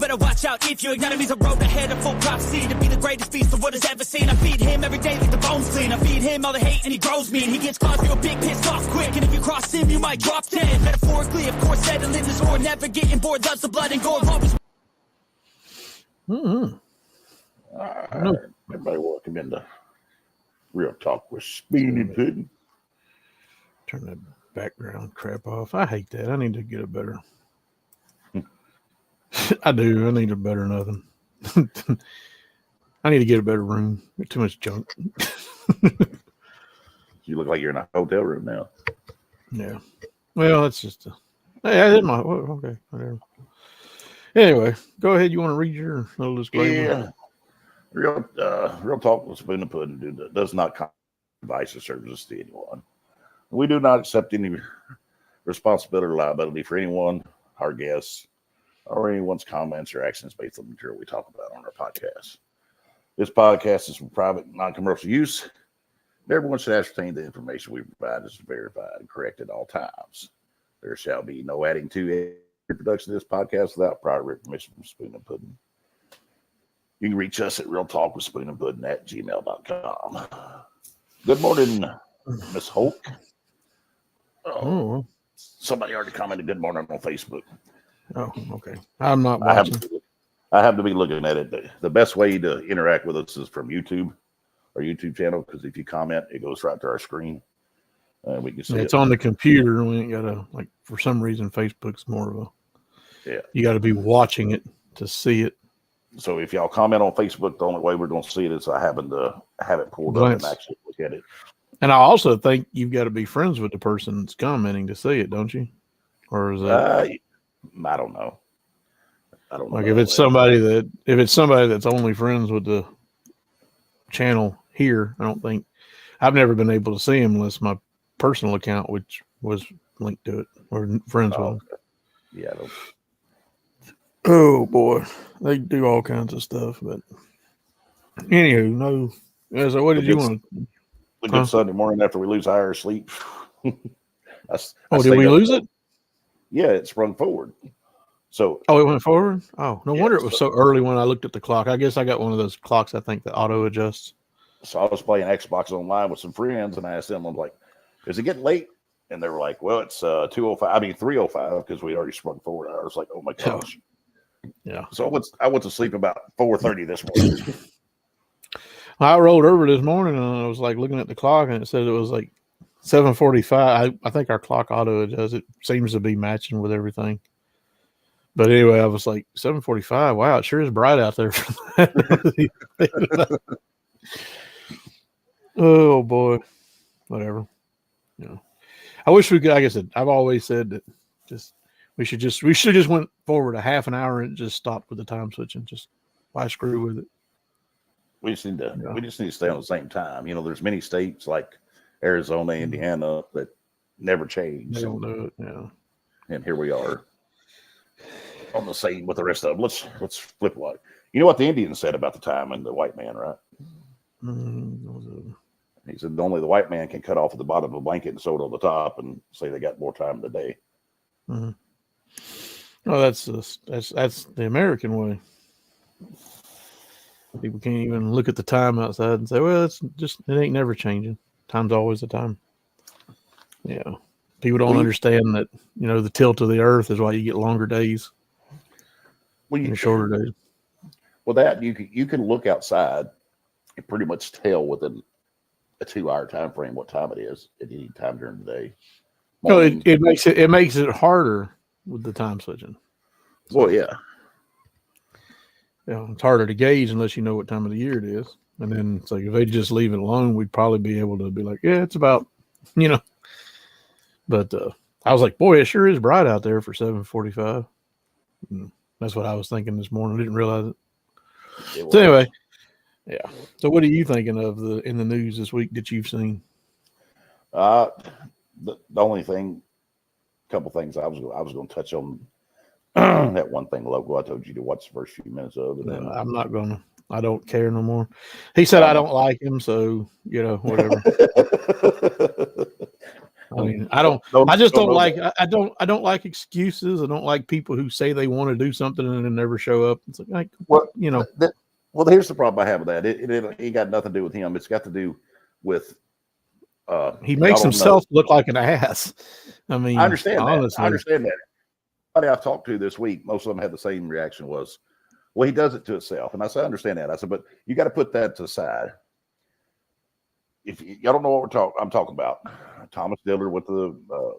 better watch out if your enemy's a road ahead of full prophecy to be the greatest beast the world has ever seen. I feed him every day like the bones clean. I feed him all the hate and he grows me, and he gets claws real big, pissed off quick. And if you cross him, you might drop dead. Metaphorically, of course, settling this war, never getting bored, loves the blood and gore. Always. All right. Everybody, welcome into Real Talk with Speedy Puddin'. Turn that background crap off. I hate that. I need to get a better. I do. I need a better nothing. I need to get a better room. Too much junk. You look like you're in a hotel room now. Yeah. Well, that's just a. Hey, I did my. Okay, whatever. Anyway, go ahead. You want to read your little disclaimer? Yeah. Real Talk with Spoon and Puddin' does not advise or services to anyone. We do not accept any responsibility or liability for anyone, our guests, or anyone's comments or actions based on the material we talk about on our podcast. This podcast is for private, non-commercial use. Everyone should ascertain the information we provide is verified and correct at all times. There shall be no adding to a reproduction of this podcast without prior written permission from Spoon and Puddin'. You can reach us at realtalkwithspoonandpuddin@gmail.com. Good morning, Miss Hulk. Somebody already commented good morning on Facebook. Oh, okay. I'm not watching. I have to be looking at it. The best way to interact with us is from YouTube, our YouTube channel, because if you comment, it goes right to our screen. We can see it's on the computer. We ain't got to, like, for some reason, Facebook's more of a. Yeah. You got to be watching it to see it. So if y'all comment on Facebook, the only way we're going to see it is I happen to have it pulled up and actually look at it. And I also think you've got to be friends with the person that's commenting to see it, don't you? Or is that? I don't know. I don't know. Like if it's somebody that's only friends with the channel here, I don't think I've never been able to see him unless my personal account, which was linked to it, or friends with him. Okay. Yeah. I don't. Oh boy, they do all kinds of stuff. But anywho, no. Yeah, so what did you want? A good Sunday morning after we lose hour of sleep. Did we lose it? Yeah, it sprung forward. So it went forward? Oh, no wonder it was so early when I looked at the clock. I guess I got one of those clocks, I think, that auto adjusts. So I was playing Xbox online with some friends, and I asked them, I'm like, is it getting late? And they were like, well, it's 3:05, because we already sprung forward. I was like, oh my gosh. Yeah. So I went to sleep about 4:30 this morning. I rolled over this morning and I was like looking at the clock and it said it was like 7:45. I think our clock auto does it seems to be matching with everything. But anyway, I was like 7:45. Wow, it sure is bright out there. Oh boy, whatever. Yeah, I wish we could. Like I said, I've always said that we should just went forward a half an hour and just stopped with the time switching. Just why screw with it? We just need to stay on the same time. You know, there's many states like Arizona, Indiana that never change. They don't do it, yeah. And here we are on the same with the rest of them. Let's flip what. You know what the Indian said about the time and the white man, right? He said only the white man can cut off at the bottom of a blanket and sew it on the top and say they got more time in the day. Mm-hmm. Oh, that's the American way. People can't even look at the time outside and say, well, it ain't never changing. Time's always the time. Yeah. People don't understand that, you know, the tilt of the earth is why you get longer days. And shorter days. Well, that you can look outside and pretty much tell within a 2-hour time frame what time it is at any time during the day. No, it makes it harder with the time switching. So, well, yeah. It's harder to gauge unless you know what time of the year it is. And then it's like if they just leave it alone, we'd probably be able to be like, yeah, it's about, you know. But I was like, boy, it sure is bright out there for 7:45. That's what I was thinking this morning. I didn't realize it. So anyway, yeah. So what are you thinking of in the news this week that you've seen? The only thing, couple things I was going to touch on. That one thing local I told you to watch the first few minutes of. And then I'm not going to. I don't care no more. He said I don't like him, so, you know, whatever. I mean, I just don't like. I don't like excuses. I don't like people who say they want to do something and then never show up. It's like Well, you know. Well, here's the problem I have with that. It ain't got nothing to do with him. It's got to do with he makes himself look like an ass. I mean, I understand honestly. that. I understand that. Everybody I've talked to this week, most of them had the same reaction was, well, he does it to himself. And I said, I understand that. I said, but you got to put that to the side. If y'all don't know what I'm talking about, Thomas Dillard went to the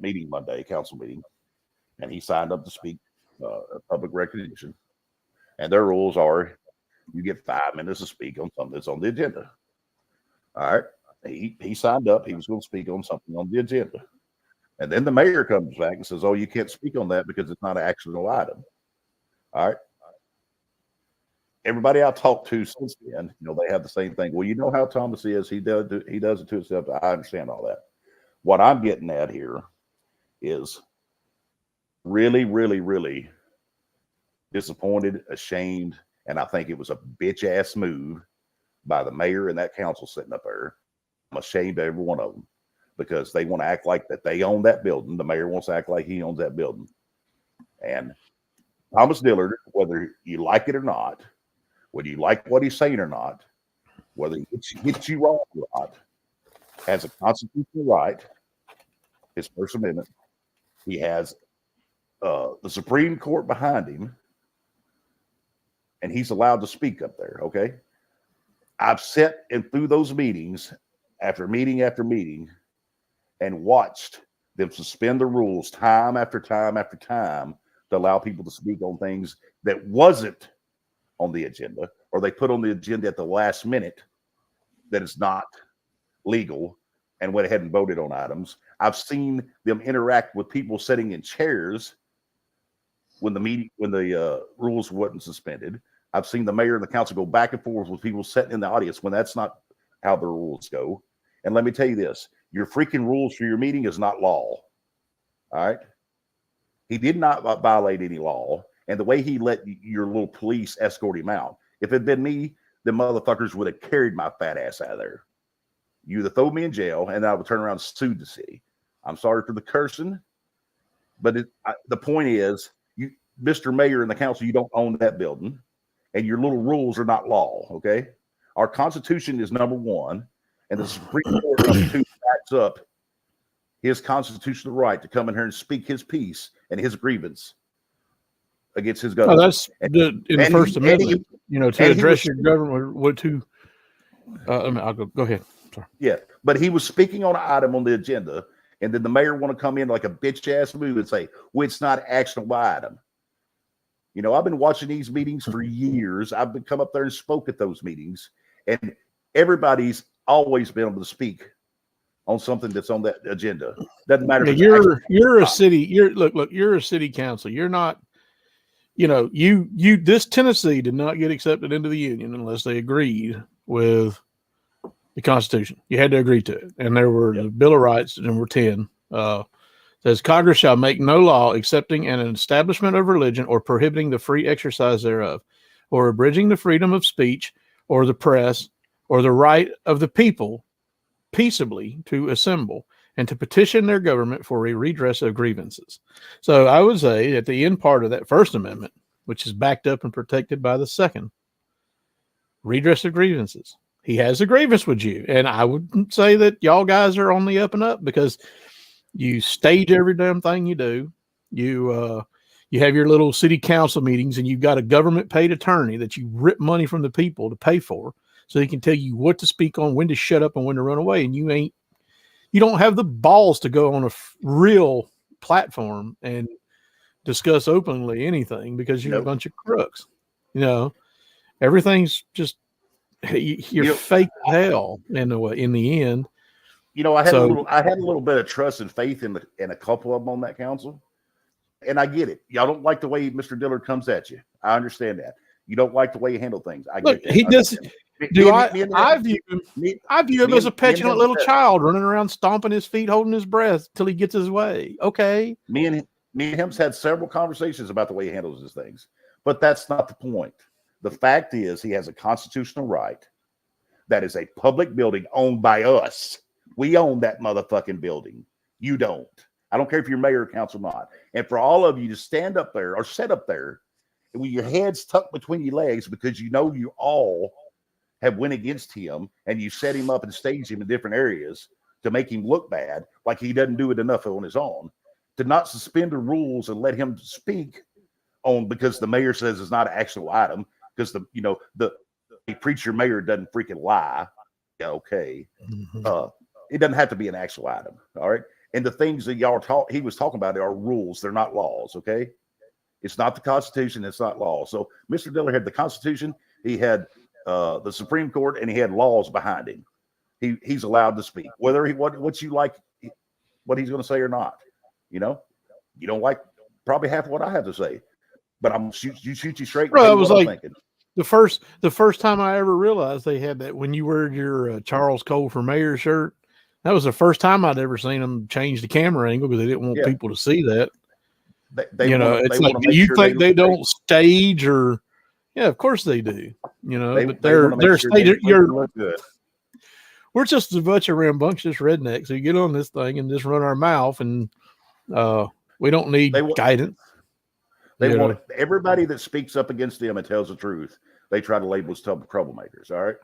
meeting Monday, council meeting, and he signed up to speak public recognition. And their rules are you get 5 minutes to speak on something that's on the agenda. All right. He signed up. He was going to speak on something on the agenda. And then the mayor comes back and says, oh, you can't speak on that because it's not an actionable item. All right. Everybody I talked to since then, they have the same thing. Well, you know how Thomas is. He does it to himself. I understand all that. What I'm getting at here is really, really, really disappointed, ashamed, and I think it was a bitch-ass move by the mayor and that council sitting up there. I'm ashamed of every one of them because they want to act like that they own that building. The mayor wants to act like he owns that building. And Thomas Dillard, whether you like it or not, whether you like what he's saying or not, whether he hits you wrong or not, has a constitutional right, his First Amendment. He has the Supreme Court behind him, and he's allowed to speak up there, okay? I've sat in through those meetings after meeting after meeting and watched them suspend the rules time after time after time to allow people to speak on things that wasn't on the agenda, or they put on the agenda at the last minute that it's not legal and went ahead and voted on items. I've seen them interact with people sitting in chairs when the rules wasn't suspended. I've seen the mayor and the council go back and forth with people sitting in the audience when that's not how the rules go. And let me tell you this, your freaking rules for your meeting is not law. All right. He did not violate any law. And the way he let your little police escort him out, if it had been me, the motherfuckers would have carried my fat ass out of there. You either throw me in jail and I would turn around and sue the city. I'm sorry for the cursing, but the point is, you, Mr. Mayor and the council, you don't own that building, and your little rules are not law, okay? Our Constitution is number one, and the Supreme Court number two backs up his constitutional right to come in here and speak his piece and his grievance against his government. Oh, that's in the First Amendment, to address your government. What to? I'll go ahead. Sorry. Yeah, but he was speaking on an item on the agenda, and then the mayor want to come in like a bitch ass move and say, "Well, it's not an actionable item." I've been watching these meetings for years. I've been come up there and spoke at those meetings, and everybody's always been able to speak on something that's on that agenda. Doesn't matter. Yeah, you're a city. You're a city council. You're not. This Tennessee did not get accepted into the union unless they agreed with the Constitution. You had to agree to it. And there were the Bill of Rights, number 10, says Congress shall make no law accepting an establishment of religion or prohibiting the free exercise thereof, or abridging the freedom of speech or the press or the right of the people peaceably to assemble and to petition their government for a redress of grievances. So I would say at the end part of that First Amendment, which is backed up and protected by the Second, redress of grievances. He has a grievance with you. And I would say that y'all guys are on the up and up because you stage every damn thing you do. You have your little city council meetings and you've got a government paid attorney that you rip money from the people to pay for so he can tell you what to speak on, when to shut up and when to run away. And you don't have the balls to go on a real platform and discuss openly anything because you're a bunch of crooks. Everything's just, you're fake as hell in the end. I had a little bit of trust and faith in a couple of them on that council, and I get it. Y'all don't like the way Mr. Dillard comes at you. I understand that. You don't like the way he handles things. I get that. He does. I view him as a petulant little child running around stomping his feet, holding his breath till he gets his way. Okay. Me and him's had several conversations about the way he handles his things, but that's not the point. The fact is he has a constitutional right that is a public building owned by us, We own that motherfucking building. You don't. I don't care if you're mayor or council or not. And for all of you to stand up there or sit up there with your heads tucked between your legs because you know you all have went against him and you set him up and staged him in different areas to make him look bad, like he doesn't do it enough on his own, to not suspend the rules and let him speak on because the mayor says it's not an actual item because the preacher mayor doesn't freaking lie. Yeah, okay. It doesn't have to be an actual item. All right. And the things that he was talking about are rules. They're not laws. Okay. It's not the Constitution. It's not law. So Mr. Diller had the Constitution. He had the Supreme Court, and he had laws behind him. He's allowed to speak, whether what you like, what he's going to say or not. You don't like probably half of what I have to say, but I'm shoot you straight. Bro, it was like the first time I ever realized they had that when you wear your Charles Cole for Mayor shirt. That was the first time I'd ever seen them change the camera angle because they didn't want people to see that. It's like, do you think they don't stage or? Yeah, of course they do. But they're staging. We're just a bunch of rambunctious rednecks who get on this thing and just run our mouth, and we don't need guidance. They want everybody that speaks up against them and tells the truth. They try to label as troublemakers. All right.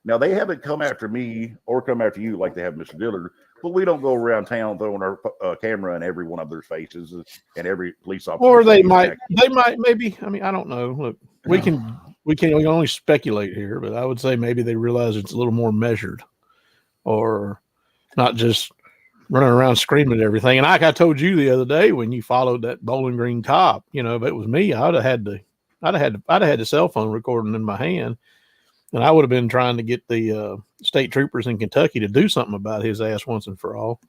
Now, they haven't come after me or come after you like they have Mr. Dillard, but we don't go around town throwing our camera in every one of their faces and every police officer. Or they might, maybe. I mean, I don't know. Look, we can only speculate here, but I would say maybe they realize it's a little more measured or not just running around screaming at everything. And like I told you the other day when you followed that Bowling Green cop, if it was me, I'd have had the cell phone recording in my hand. And I would have been trying to get the state troopers in Kentucky to do something about his ass once and for all.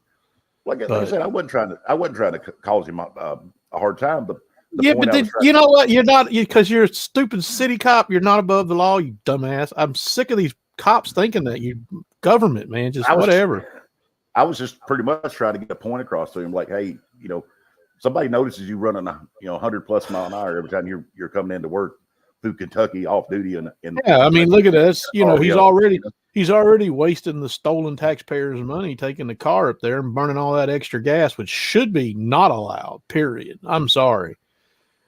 Like I said, I wasn't trying to cause him a hard time. But you know what? You're not because you're a stupid city cop. You're not above the law, you dumbass. I'm sick of these cops thinking that you government, man. Whatever. I was just pretty much trying to get a point across to him, like, hey, somebody notices you running 100+ mile an hour every time you're coming into work through Kentucky off duty and I mean, look at this. He's already wasting the stolen taxpayers' money taking the car up there and burning all that extra gas, which should be not allowed. Period. I'm sorry,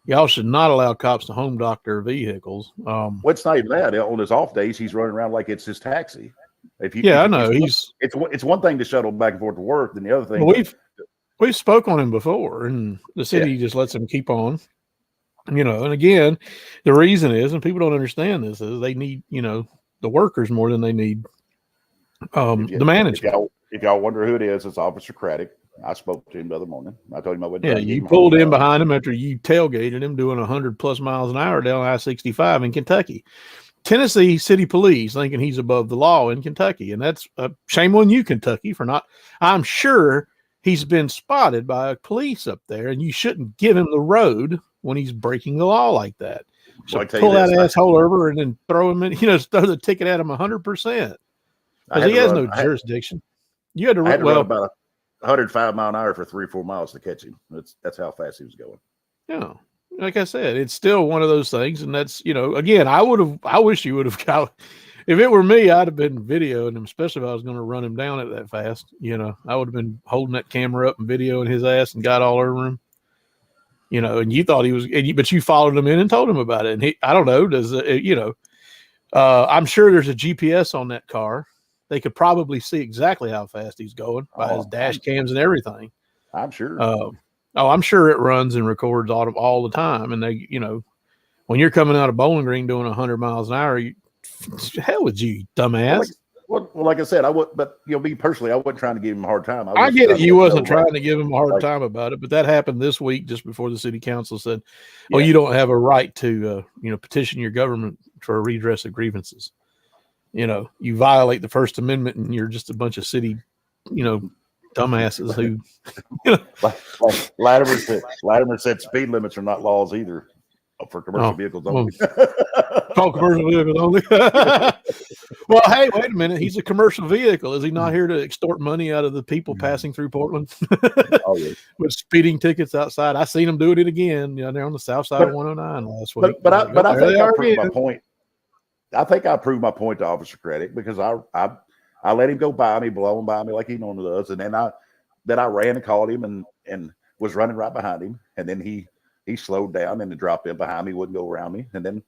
y'all should not allow cops to home dock their vehicles. What's not even that? On his off days, he's running around like it's his taxi. I know it's one thing to shuttle back and forth to work, then the other thing. We've spoke on him before, and the city just lets him keep on. And again, the reason is, and people don't understand this, is they need, the workers more than they need the management. If y'all wonder who it is, it's Officer Craddock. I spoke to him the other morning. I told him I wouldn't. Yeah, you pulled in behind him after you tailgated him doing 100+ miles an hour down I-65 in Kentucky. Tennessee City Police thinking he's above the law in Kentucky. And that's a shame on you, Kentucky, for not. I'm sure he's been spotted by police up there, and you shouldn't give him the road when he's breaking the law like that. So pull that asshole over and then throw him in, throw the ticket at him 100%. Because he has no jurisdiction. You had to run about 105 mile an hour for 3 or 4 miles to catch him. That's how fast he was going. Yeah. Like I said, it's still one of those things. And that's, again, I wish you would have got, if it were me, I'd have been videoing him, especially if I was going to run him down at that fast. I would have been holding that camera up and videoing his ass and got all over him. And you thought he was, but you followed him in and told him about it. And I don't know, I'm sure there's a GPS on that car. They could probably see exactly how fast he's going by his dash cams and everything. I'm sure. I'm sure it runs and records all the time. And they, when you're coming out of Bowling Green doing 100 miles an hour, hell with you, dumbass. Well, like I said, I would, but me personally, I wasn't trying to give him a hard time. I get it. You wasn't trying to give him a hard time about it, but that happened this week just before the city council said, "Oh, you don't have a right to, petition your government for a redress of grievances. You violate the First Amendment, and you're just a bunch of city, dumbasses who." Latimer said speed limits are not laws either for commercial vehicles only. Call commercial vehicles only. Well, hey, wait a minute. He's a commercial vehicle. Is he not here to extort money out of the people passing through Portland? With speeding tickets outside. I seen him doing it again. They're on the south side of 109 last week. But I think I proved my point. I think I proved my point to Officer Craddock because I I let him go by me, blowing by me like he normally does, and then I ran and called him and was running right behind him, and then he slowed down and dropped in behind me, wouldn't go around me, and then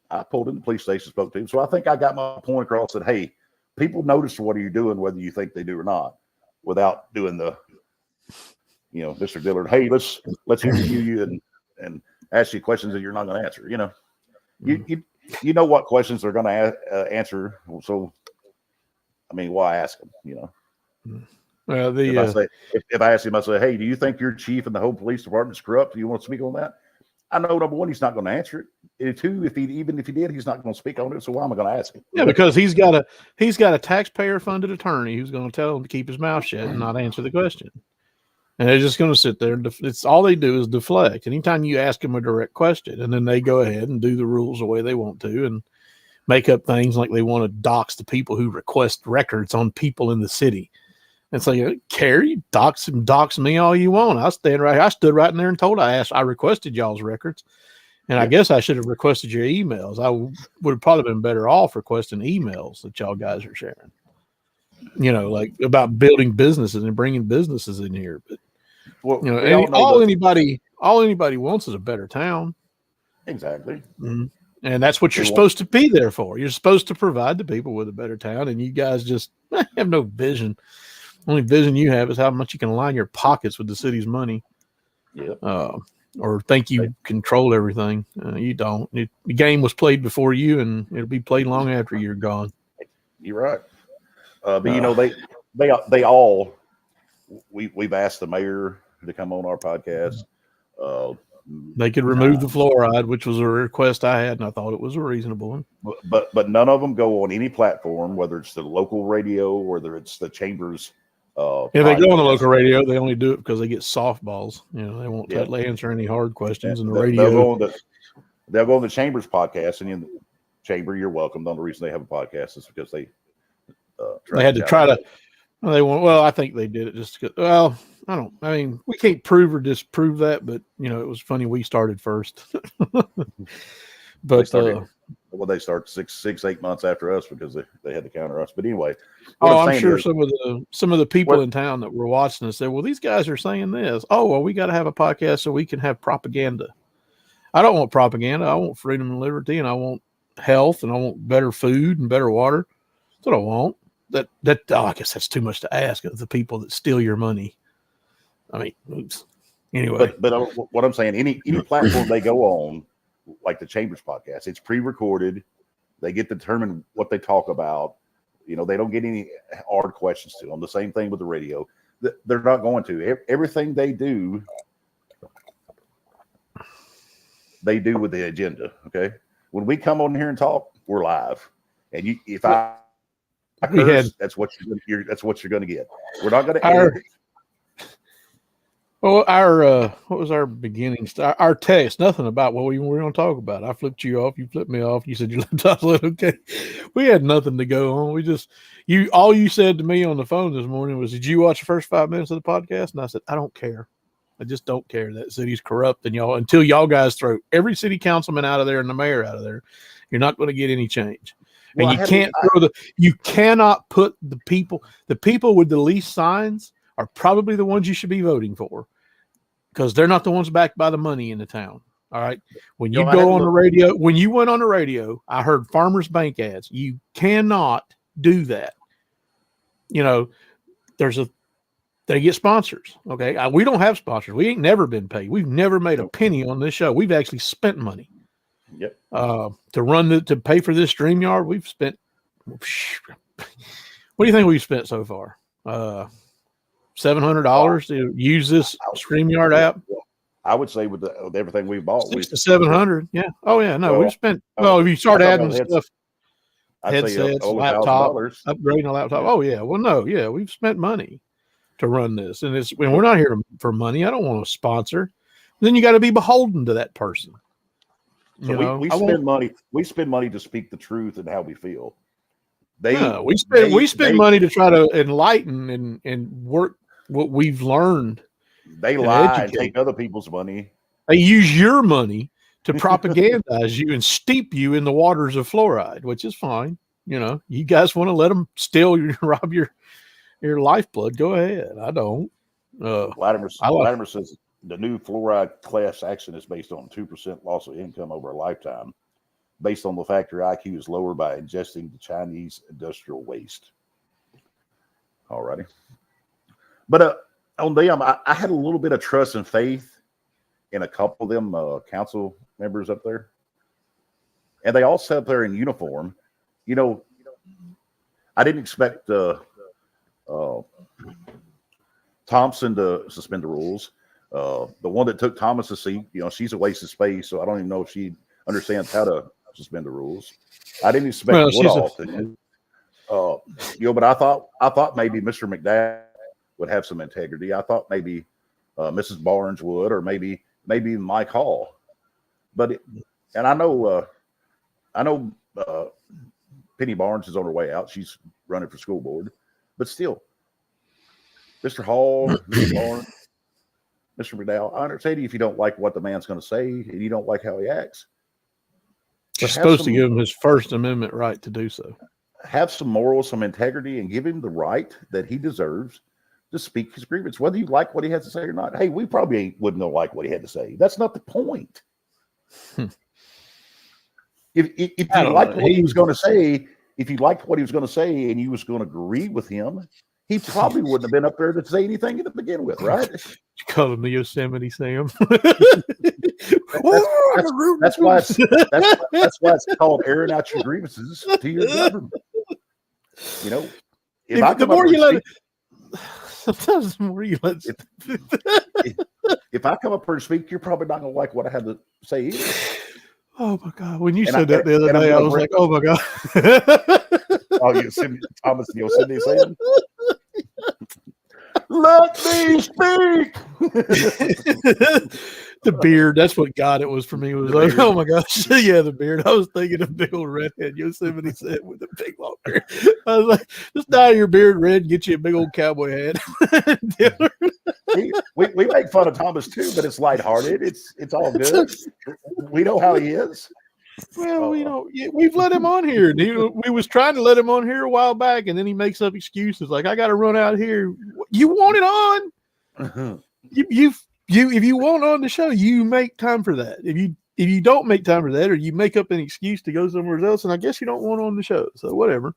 I pulled in the police station, spoke to him. So I think I got my point across that, hey, people notice what are you doing, whether you think they do or not, without doing the, Mr. Dillard, hey, let's interview you and ask you questions that you're not going to answer. You know what questions they're going to answer. So, I mean, why ask them? Well, if I ask him, I say, hey, do you think your chief and the whole police department is corrupt? Do you want to speak on that? I know, number one, he's not going to answer it. And two, if he did, he's not going to speak on it. So why am I going to ask him? Yeah, because he's got a taxpayer-funded attorney who's going to tell him to keep his mouth shut and not answer the question. And they're just going to sit there and it's all they do is deflect. Anytime you ask them a direct question, and then they go ahead and do the rules the way they want to and make up things like they want to dox the people who request records on people in the city. It's like, Carrie, dox me all you want. I stood right in there and told I requested y'all's records. And I guess I should have requested your emails. I would have probably been better off requesting emails that y'all guys are sharing. Like about building businesses and bringing businesses in here. But all anybody wants is a better town. Exactly. Mm-hmm. And that's what you're supposed to be there for. You're supposed to provide the people with a better town, and you guys just have no vision. Only vision you have is how much you can line your pockets with the city's money. Yeah. Or think you control everything. You don't. The game was played before you, and it'll be played long after you're gone. You're right. But they all. We've asked the mayor to come on our podcast. They could remove the fluoride, which was a request I had, and I thought it was a reasonable one. But none of them go on any platform, whether it's the local radio or whether it's the chambers. If they go on the local radio, they only do it because they get softballs. They won't answer any hard questions in the radio. They'll go on the Chambers podcast, and in the chamber, you're welcome. The only reason they have a podcast is because they had to try to. Well, I think they did it just because. Well, I mean, we can't prove or disprove that, but it was funny we started first. But they start 6-8 months after us because they had to counter us. But anyway, I'm sure some of the people in town that were watching us said, well, these guys are saying this. Oh, well, we got to have a podcast so we can have propaganda. I don't want propaganda. I want freedom and liberty, and I want health, and I want better food and better water. That's what I want. I guess that's too much to ask of the people that steal your money. I mean, oops. Anyway. But what I'm saying, any platform they go on, like the Chambers podcast, it's pre-recorded. They get to determine what they talk about. They don't get any hard questions to them. The same thing with the radio. They're not going to. Everything they do with the agenda. Okay. When we come on here and talk, we're live. And that's what you're going to get. We're not going to edit. Well, what was our beginning? Our text, nothing about what we were going to talk about. I flipped you off. You flipped me off. You said your laptop's lit. Okay. We had nothing to go on. All you said to me on the phone this morning was, did you watch the first 5 minutes of the podcast? And I said, I don't care. I just don't care. That city's corrupt. And until y'all guys throw every city councilman out of there and the mayor out of there, you're not going to get any change. And you cannot put the people with the least signs are probably the ones you should be voting for, because they're not the ones backed by the money in the town. All right. When you go on the radio, when you went on the radio, I heard Farmers Bank ads. You cannot do that. They get sponsors. Okay. We don't have sponsors. We ain't never been paid. We've never made a penny on this show. We've actually spent money. Yep. To pay for this StreamYard, we've spent. What do you think we've spent so far? $700 to use this StreamYard app. I would say with everything we bought, $600 to $700. Yeah. Oh yeah. No, we've spent. Well, if you start adding stuff, headsets, laptops, upgrading a laptop. Oh yeah. Well, no, yeah, we've spent money to run this, and we're not here for money. I don't want a sponsor. Then you got to be beholden to that person. So we spend money. We spend money to speak the truth and how we feel. We spend money to try to enlighten and work what we've learned. They lie and take other people's money. They use your money to propagandize you and steep you in the waters of fluoride, which is fine. You know, you guys want to let them steal rob your lifeblood? Go ahead. I don't. Latimer says the new fluoride class action is based on 2% loss of income over a lifetime, based on the fact your IQ is lower by ingesting the Chinese industrial waste. Alrighty. But on them, I had a little bit of trust and faith in a couple of them council members up there. And they all sat up there in uniform. You know, I didn't expect Thompson to suspend the rules. The one that took Thomas's seat, you know, she's a waste of space, so I don't even know if she understands how to suspend the rules. I didn't expect Woodall to. You know, but I thought maybe Mr. McDowell would have some integrity. I thought maybe Mrs. Barnes would, or maybe Mike Hall. But and I know Penny Barnes is on her way out. She's running for school board, but still, Mr. Hall, Mr. Barnes, Mr. McDowell, I understand if you don't like what the man's going to say and you don't like how he acts. You're supposed to give him his First Amendment right to do so. Have some morals, some integrity, and give him the right that he deserves to speak his grievance, whether you like what he has to say or not. Hey, we probably wouldn't have liked what he had to say. That's not the point. If you liked what he was going to say, if you liked what he was going to say and you was going to agree with him, he probably wouldn't have been up there to say anything to begin with, right? You call him the Yosemite Sam. That's why it's called airing out your grievances to your government. You know, the more you let it, sometimes the more you let it. If I come up here and speak, you're probably not going to like what I have to say either. Oh my God! When you said that the other day, I was like, "Oh my God!" Oh, Thomas Yosemite Sam. Let me speak. The beard, that's what God it was for me. It was like, oh my gosh. Yeah, the beard. I was thinking of big old redhead Yosemite Sam with a big long beard. I was like, just dye your beard red and get you a big old cowboy hat. we make fun of Thomas too, but it's lighthearted. It's all good. We know how he is. Well, you know, we've let him on here. We was trying to let him on here a while back, and then he makes up excuses like, I got to run out here. You want it on? If you want on the show, you make time for that. If you don't make time for that, or you make up an excuse to go somewhere else, and I guess you don't want on the show, so whatever.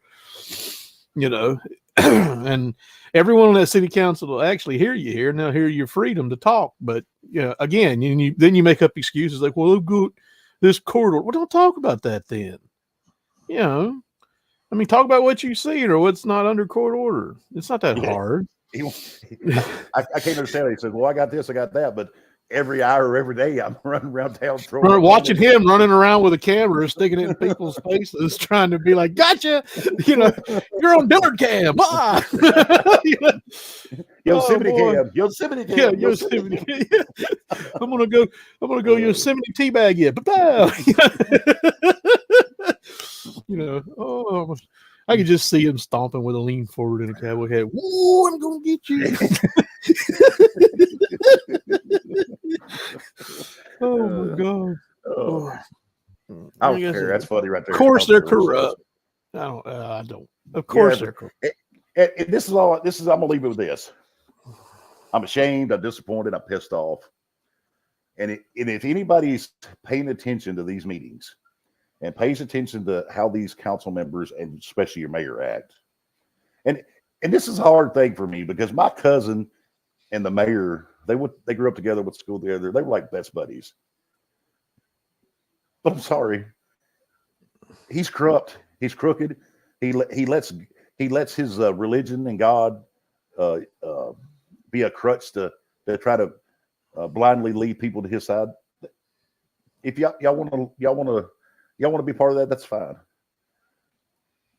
You know, and everyone on that city council will actually hear you here, and they'll hear your freedom to talk. But again, then you make up excuses like, well, good. This court order. Well, don't talk about that then. You know, I mean, talk about what you see or what's not under court order. It's not that hard. I can't understand it. He said, well, I got this, I got that, but every hour, every day, I'm running around town watching him running around with a camera, sticking it in people's faces, trying to be like, gotcha. You know, you're on Dillard Cam. Ah! Yosemite Cam. Yosemite Cam. Yeah, Yosemite Cam. I'm gonna go Yosemite teabag you. You know, I could just see him stomping with a lean forward in a cowboy hat. Woo, I'm gonna get you. Oh my God. I don't care. That's funny right there. Of course they're corrupt. I don't. Of course they're corrupt. And this is I'm gonna leave it with this. I'm ashamed, I'm disappointed, I'm pissed off. And if anybody's paying attention to these meetings and pays attention to how these council members and especially your mayor act, and this is a hard thing for me because my cousin and the mayor, they grew up together, went to school together, they were like best buddies. But I'm sorry, he's corrupt, he's crooked, he lets his religion and God be a crutch to try to blindly lead people to his side. If y'all want to be part of that, that's fine.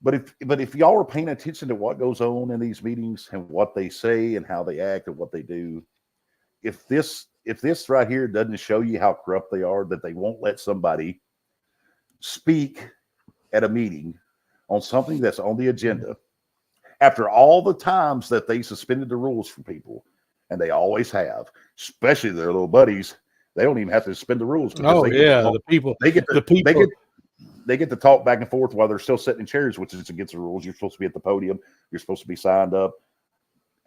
But if y'all are paying attention to what goes on in these meetings and what they say and how they act and what they do, if this right here doesn't show you how corrupt they are, that they won't let somebody speak at a meeting on something that's on the agenda, after all the times that they suspended the rules for people, and they always have, especially their little buddies, they don't even have to suspend the rules. Oh yeah, the people. they get to talk back and forth while they're still sitting in chairs, which is against the rules. You're supposed to be at the podium. You're supposed to be signed up.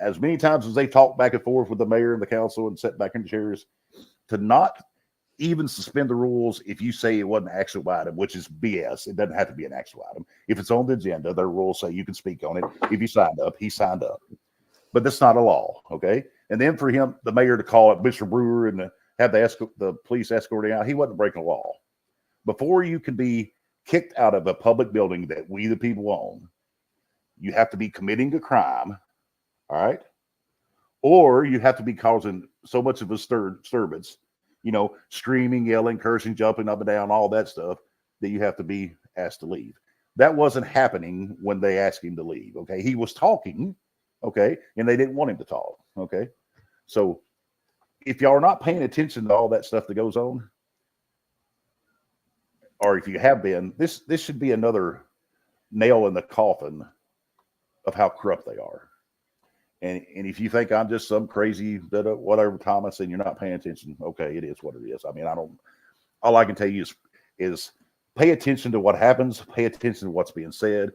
As many times as they talk back and forth with the mayor and the council and sit back in chairs, to not even suspend the rules if you say it wasn't an actual item, which is BS. It doesn't have to be an actual item. If it's on the agenda, their rules say you can speak on it. If you signed up, he signed up. But that's not a law, okay? And then for him, the mayor, to call it Mr. Brewer and have the police escorting out, he wasn't breaking the law. Before you can be kicked out of a public building that we, the people, own, you have to be committing a crime, all right? Or you have to be causing so much of a disturbance, screaming, yelling, cursing, jumping up and down, all that stuff, that you have to be asked to leave. That wasn't happening when they asked him to leave, okay? He was talking, okay, and they didn't want him to talk, okay? So if y'all are not paying attention to all that stuff that goes on, or if you have been, this should be another nail in the coffin of how corrupt they are. And if you think I'm just some crazy whatever Thomas and you're not paying attention, okay, it is what it is. I mean, all I can tell you is pay attention to what happens, pay attention to what's being said,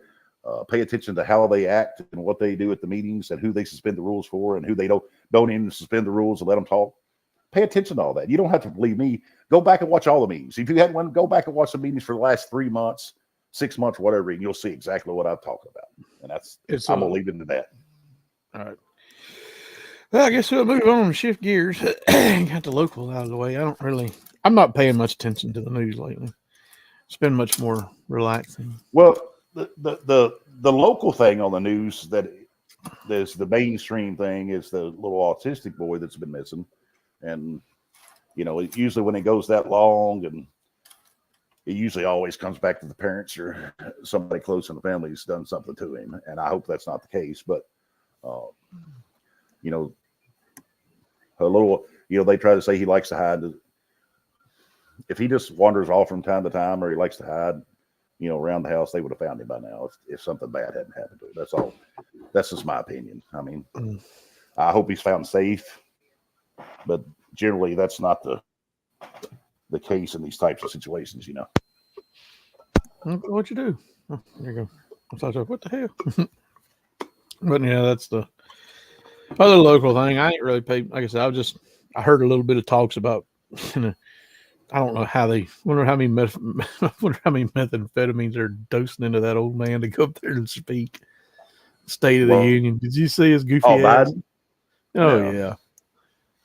pay attention to how they act and what they do at the meetings and who they suspend the rules for and who they don't even suspend the rules and let them talk. Pay attention to all that. You don't have to believe me. Go back and watch all the meetings. If you had one, go back and watch the meetings for the last 3 months, 6 months, whatever, and you'll see exactly what I'm talking about. And I'm going to leave it to that. All right. Well, I guess we'll move on and shift gears. Got the local out of the way. I'm not paying much attention to the news lately. It's been much more relaxing. Well, the local thing on the news that there's the mainstream thing is the little autistic boy that's been missing. And, it usually when it goes that long, and it usually always comes back to the parents or somebody close in the family who's done something to him. And I hope that's not the case, but, a little, they try to say he likes to hide. If he just wanders off from time to time, or he likes to hide, around the house, they would have found him by now if something bad hadn't happened to him. That's all. That's just my opinion. I mean, I hope he's found safe, but generally that's not the case in these types of situations, What you do? Oh, there you go. I thought, what the hell? But yeah, that's the other local thing. I ain't really paid. Like I said, I heard a little bit of talks about, I don't know how wonder how many methamphetamines are dosing into that old man to go up there and speak State of the Union. Did you see his goofy ass? Biden? Oh, No. yeah.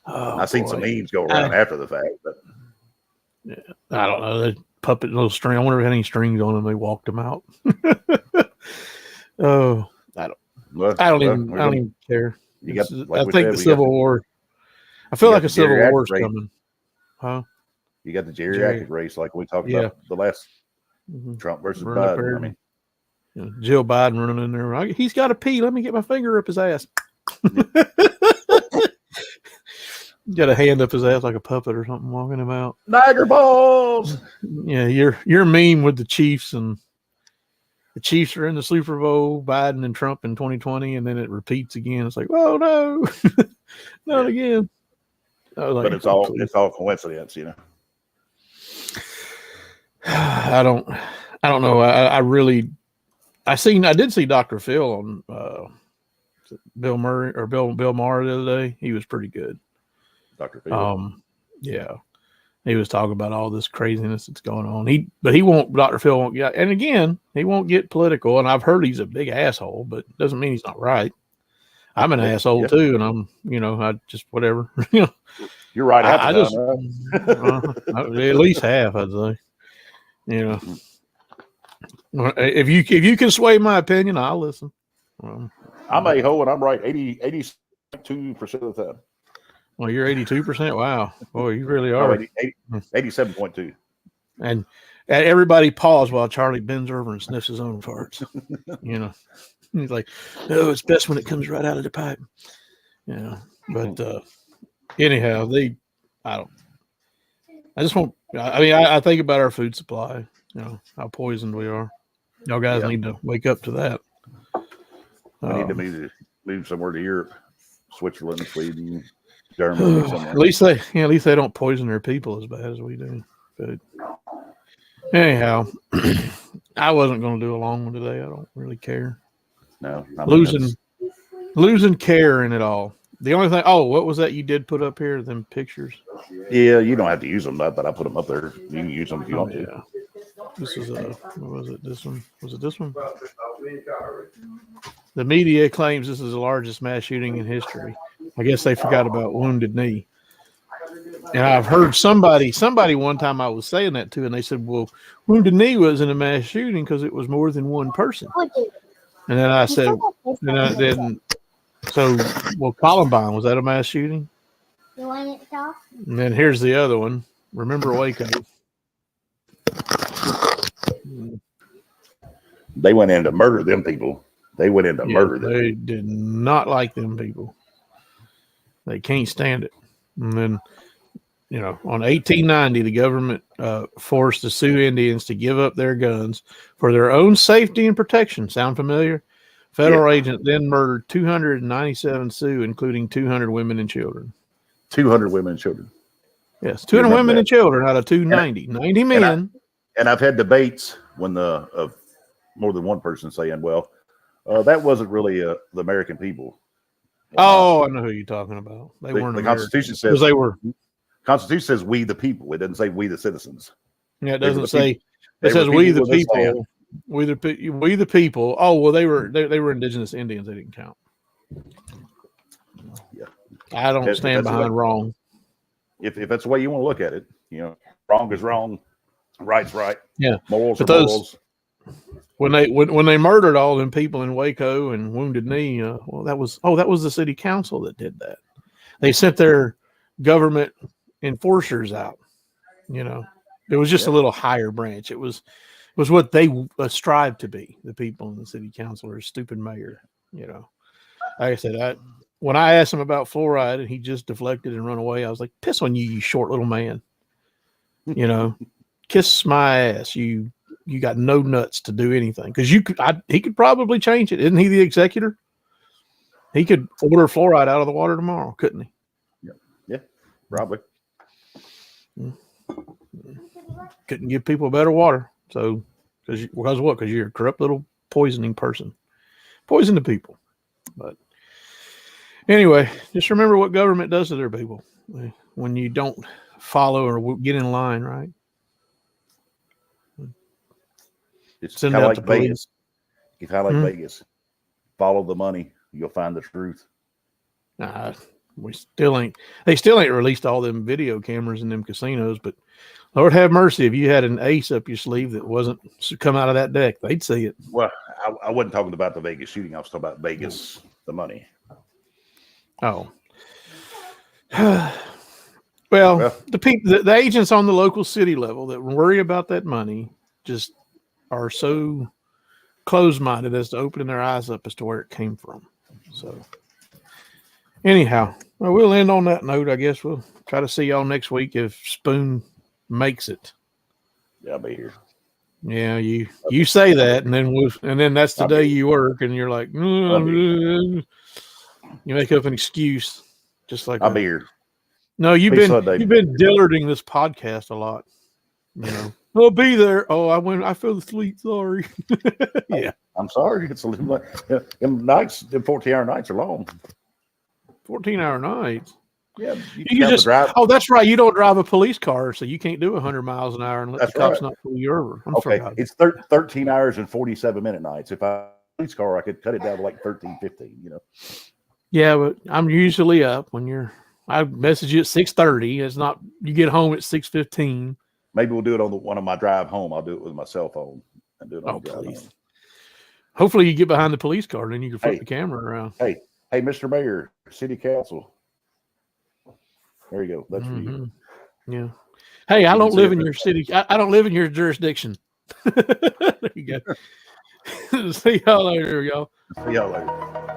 Oh, I seen some memes go around after the fact, but yeah, I don't know. That puppet little string. I wonder if it had any strings on them. They walked him out. Oh, I don't even care. You got, I think the Civil War. I feel like a Civil War's coming. Huh? You got the geriatric race, like we talked about the last Trump versus Biden. I mean, Jill Biden running in there. He's got to pee. Let me get my finger up his ass. Got a hand up his ass like a puppet or something, walking him out. Niagara balls. Yeah, your meme with the Chiefs, and the Chiefs are in the Super Bowl, Biden and Trump in 2020, and then it repeats again. It's like, oh no, not again. But it's all coincidence, I don't know. I did see Dr. Phil on Bill Murray or Bill Maher the other day. He was pretty good. Dr. Phil. Yeah. He was talking about all this craziness that's going on. Dr. Phil won't get, and again, he won't get political. And I've heard he's a big asshole, but it doesn't mean he's not right. I'm an asshole too, and I'm, I just whatever. You're right. At least half, I'd say. If you can sway my opinion, I'll listen. I'm a hoe, and I'm right 82% of the time. Well, you're 82%. Wow, boy, you really are. 87.2. And everybody pause while Charlie bends over and sniffs his own farts. He's like, "No, it's best when it comes right out of the pipe." But anyhow, I think about our food supply. How poisoned we are. Y'all guys need to wake up to that. We need to move somewhere to Europe, Switzerland, Sweden, Germany. At least they don't poison their people as bad as we do. But Anyhow, I wasn't going to do a long one today. I don't really care. No, I mean, Losing care in it all. The only thing. Oh, what was that you did put up here? Them pictures. yeah, you don't have to use them, but I put them up there. You can use them if you want to. Yeah. This is what was it? This one? Was it this one? The media claims this is the largest mass shooting in history. I guess they forgot about Wounded Knee. And I've heard somebody one time I was saying that too, and they said, well, Wounded Knee wasn't a mass shooting because it was more than one person. And then I said, well, Columbine, was that a mass shooting? And then here's the other one. Remember Waco? They went in to murder them people. They went in to murder them. They did not like them people. They can't stand it. And then, on 1890, the government forced the Sioux Indians to give up their guns for their own safety and protection. Sound familiar? Federal agent then murdered 297 Sioux, including 200 women and children. 200 women and children. Yes, 200 women and children out of 290. 90 men. And I've had debates when of more than one person saying, well, that wasn't really the American people. Oh, I know who you're talking about. They weren't the American. Constitution says they were. Constitution says we the people. It doesn't say we the citizens. Yeah, it doesn't say. It says we the people. We the people. Oh well, they were indigenous Indians. They didn't count. Yeah, I don't stand behind wrong. If that's the way you want to look at it, wrong is wrong, right's right. Yeah, morals are morals. When they murdered all them people in Waco and Wounded Knee, that was the city council that did that. They sent their government enforcers out. It was just a little higher branch. It was what they strive to be. The people in the city council or stupid mayor. Like I said, when I asked him about fluoride and he just deflected and run away, I was like, "Piss on you, you short little man." Kiss my ass, you. You got no nuts to do anything because he could probably change it. Isn't he the executor? He could order fluoride out of the water tomorrow, couldn't he? Yeah, probably. Couldn't give people better water. So, because what? Because you're a corrupt little poisoning person. Poison the people. But anyway, just remember what government does to their people when you don't follow or get in line, right? It's kind of like Vegas. It's kind of like Vegas. Follow the money. You'll find the truth. They still ain't released all them video cameras in them casinos, but Lord have mercy, if you had an ace up your sleeve that wasn't come out of that deck, they'd see it. Well, I wasn't talking about the Vegas shooting. I was talking about Vegas, the money. Oh. Well, the agents on the local city level that worry about that money just are so close-minded as to opening their eyes up as to where it came from. So, anyhow, we'll end on that note. I guess we'll try to see y'all next week if Spoon makes it. Yeah, I'll be here. Yeah, you say that, and then that's the day you work, and you're like, you make up an excuse, just like I'll be here. No, you've been dillarding this podcast a lot. I'll be there. Oh, I fell asleep. Sorry. Yeah. I'm sorry. It's a little like them nights, them 14-hour nights are long. 14-hour nights. Yeah. You just drive. Oh, that's right. You don't drive a police car, so you can't do 100 miles an hour and let the cops not pull you over. Okay. It's 13 hours and 47-minute nights. If I had a police car, I could cut it down to like 13, 15, Yeah, but I'm usually up when I message you at 6:30. It's not, you get home at 6:15. Maybe we'll do it on one of my drive home. I'll do it with my cell phone and do it on the drive home. Hopefully you get behind the police car and then you can flip the camera around. Hey, Mr. Mayor, City Council. There you go. That's for you. Yeah. Hey, I don't live in your city. I don't live in your jurisdiction. There you go. See y'all later, y'all. See y'all later.